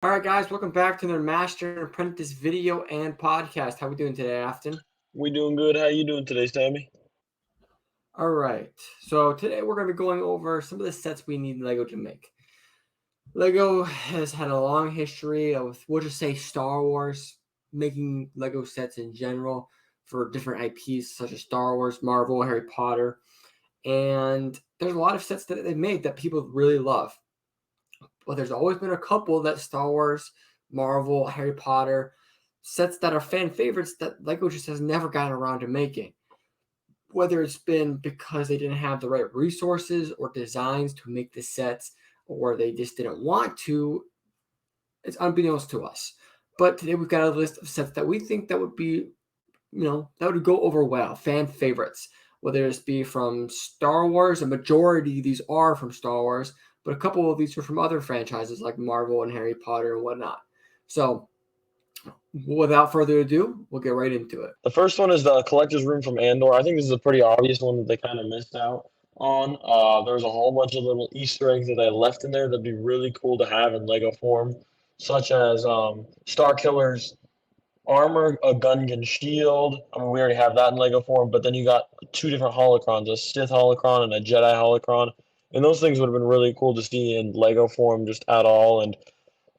All right, guys, welcome back to another Master and Apprentice video and podcast. How we doing today, Afton? We doing good. How you doing today, Sammy? All right, so today we're going to be going over some of the sets we need Lego to make. Lego has had a long history of, we'll just say, Star Wars, making Lego sets in general for different IPs such as Star Wars, Marvel, Harry Potter, and there's a lot of sets that they've made that people really love. But there's always been a couple that Star Wars, Marvel, Harry Potter sets that are fan favorites that Lego just has never gotten around to making. Whether it's been because they didn't have the right resources or designs to make the sets, or they just didn't want to, it's unbeknownst to us. But today we've got a list of sets that we think that would be, that would go over well, fan favorites. Whether it's be from Star Wars, a majority of these are from Star Wars, but a couple of these are from other franchises like Marvel and Harry Potter and whatnot. So, without further ado, we'll get right into it. The first one is the collector's room from Andor. I think this is a pretty obvious one that they kind of missed out on. There's a whole bunch of little Easter eggs that they left in there that'd be really cool to have in Lego form, such as Star Killer's armor, a Gungan shield. I mean, we already have that in Lego form, but then you got two different holocrons, a Sith holocron and a Jedi holocron. And those things would have been really cool to see in Lego form just at all. And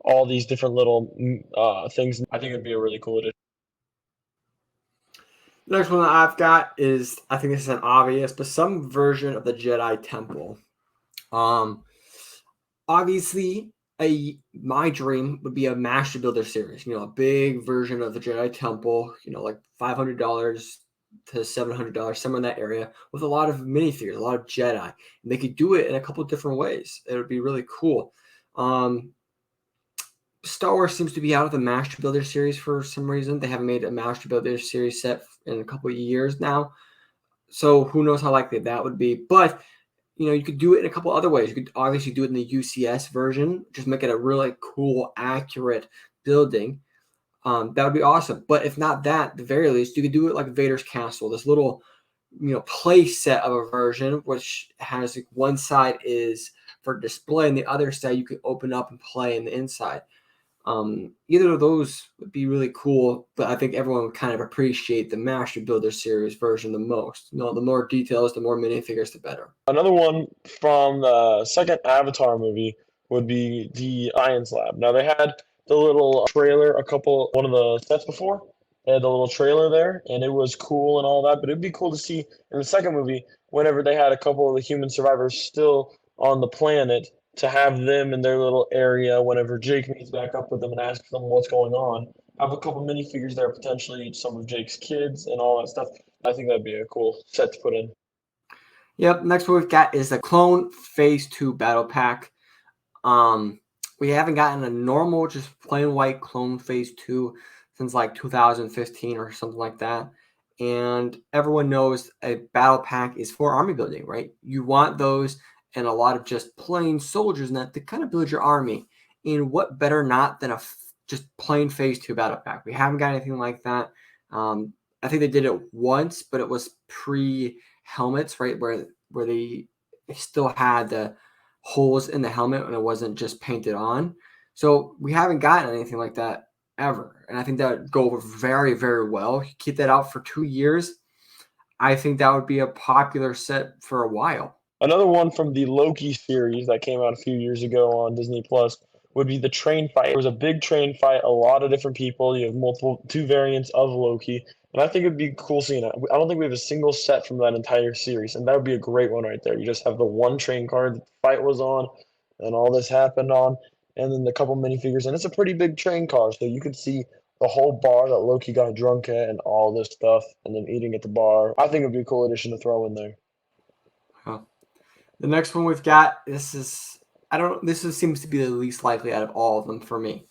all these different little things. I think it'd be a really cool addition. The next one that I've got is, I think this is an obvious, but some version of the Jedi Temple. Um, Obviously, my dream would be a Master Builder series. A big version of the Jedi Temple. Like $500 to $700, somewhere in that area, with a lot of minifigures, a lot of Jedi. And they could do it in a couple of different ways. It would be really cool. Star Wars seems to be out of the Master Builder series for some reason. They haven't made a Master Builder series set in a couple of years now. So who knows how likely that would be. But, you could do it in a couple other ways. You could obviously do it in the UCS version, just make it a really cool, accurate building. That would be awesome. But if not that, at the very least, you could do it like Vader's Castle, this little, play set of a version, which has like one side is for display and the other side you could open up and play in the inside. Either of those would be really cool, but I think everyone would kind of appreciate the Master Builder series version the most. The more details, the more minifigures, the better. Another one from the second Avatar movie would be the Science Lab. Now they had the little trailer, one of the sets before. They had the little trailer there, and it was cool and all that. But it'd be cool to see in the second movie, whenever they had a couple of the human survivors still on the planet, to have them in their little area. Whenever Jake meets back up with them and asks them what's going on, have a couple minifigures there, potentially some of Jake's kids and all that stuff. I think that'd be a cool set to put in. Yep, next one we've got is the Clone Phase 2 Battle Pack. We haven't gotten a normal, just plain white Clone Phase 2 since like 2015 or something like that. And everyone knows a battle pack is for army building, right? You want those and a lot of just plain soldiers in that to kind of build your army. And what better not than just plain Phase 2 battle pack? We haven't got anything like that. I think they did it once, but it was pre-helmets, right? Where they still had the holes in the helmet and it wasn't just painted on. So we haven't gotten anything like that ever. And I think that would go over very, very well. You keep that out for 2 years. I think that would be a popular set for a while. Another one from the Loki series that came out a few years ago on Disney Plus would be the train fight. There was a big train fight, a lot of different people. You have two variants of Loki, and I think it'd be cool seeing it. I don't think we have a single set from that entire series, and that would be a great one right there. You just have the one train car that the fight was on, and all this happened on, and then the couple minifigures, and it's a pretty big train car, so you could see the whole bar that Loki got drunk at and all this stuff, and then eating at the bar. I think it'd be a cool addition to throw in there. Huh. The next one we've got, seems to be the least likely out of all of them for me,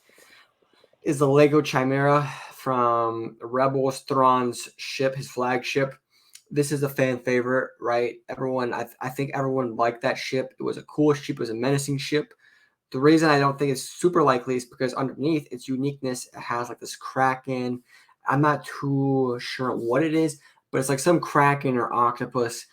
is the Lego Chimera from Rebels Thrawn's ship, his flagship. This is a fan favorite, right? I think everyone liked that ship. It was a cool ship. It was a menacing ship. The reason I don't think it's super likely is because underneath its uniqueness, it has like this kraken. I'm not too sure what it is, but it's like some kraken or octopus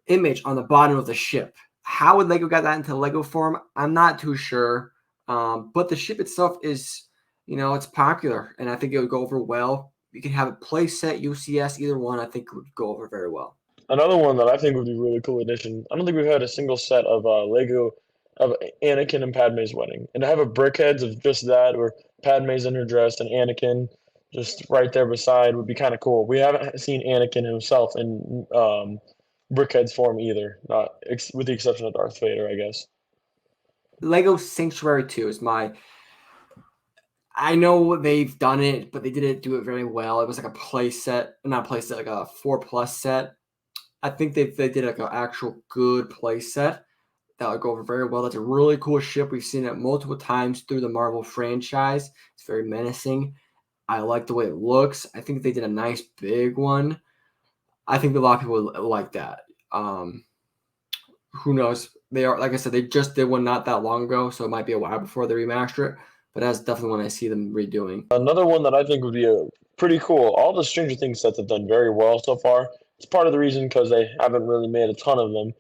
image on the bottom of the ship. How would Lego get that into Lego form? I'm not too sure. But the ship itself is, it's popular, and I think it would go over well. You can have a play set, UCS, either one. I think it would go over very well. Another one that I think would be really cool addition. I don't think we've had a single set of Lego of Anakin and Padme's wedding, and to have a brickheads of just that, where Padme's in her dress and Anakin just right there beside would be kind of cool. We haven't seen Anakin himself in brickheads form either, not with the exception of Darth Vader, I guess. Lego Sanctuary 2 is my. I know they've done it, but they didn't do it very well. It was like a play set, not a play set, like a 4+ set. I think they did like an actual good play set that would go over very well. That's a really cool ship. We've seen it multiple times through the Marvel franchise. It's very menacing. I like the way it looks. I think they did a nice big one. I think a lot of people like that. Who knows? They are, like I said, they just did one not that long ago, so it might be a while before they remaster it. But that's definitely one I see them redoing. Another one that I think would be pretty cool. All the Stranger Things sets have done very well so far. It's part of the reason because they haven't really made a ton of them.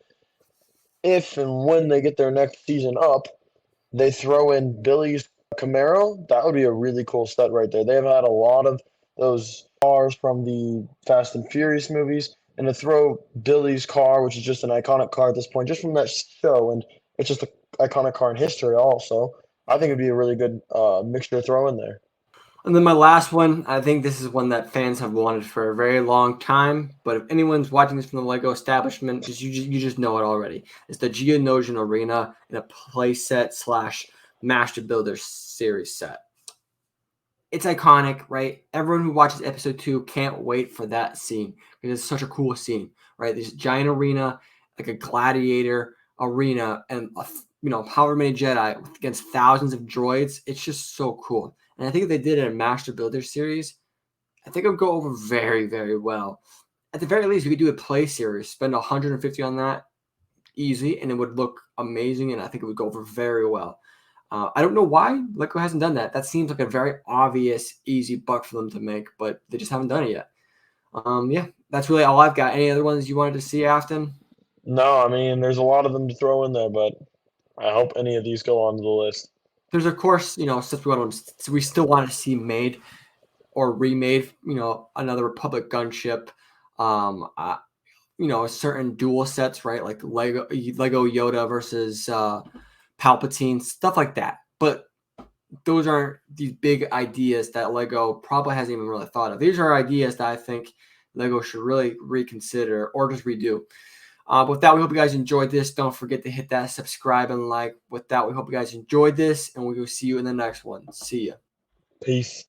If and when they get their next season up, they throw in Billy's Camaro, that would be a really cool set right there. They've had a lot of those cars from the Fast and Furious movies, and to throw Billy's car, which is just an iconic car at this point, just from that show, and it's just an iconic car in history also. I think it'd be a really good mixture to throw in there. And then my last one, I think this is one that fans have wanted for a very long time. But if anyone's watching this from the Lego establishment, you just know it already. It's the Geonosian Arena in a playset slash Master Builder series set. It's iconic, right? Everyone who watches episode 2 can't wait for that scene because it's such a cool scene, right? This giant arena, like a gladiator arena, and however many Jedi against thousands of droids. It's just so cool. And I think if they did it in Master Builder series, I think it would go over very, very well. At the very least, we could do a play series, spend 150 on that easy, and it would look amazing. And I think it would go over very well. I don't know why Lego hasn't done that. That seems like a very obvious, easy buck for them to make, but they just haven't done it yet. Yeah, that's really all I've got. Any other ones you wanted to see, Afton? No, I mean, there's a lot of them to throw in there, but I hope any of these go onto the list. There's of course, we still want to see made or remade, another Republic gunship. Um, uh, certain dual sets, right? Like Lego Yoda versus Palpatine, stuff like that. But those aren't these big ideas that Lego probably hasn't even really thought of. These are ideas that I think Lego should really reconsider or just redo. With that, we hope you guys enjoyed this. Don't forget to hit that subscribe and like. With that, we hope you guys enjoyed this, and we will see you in the next one. See ya. Peace.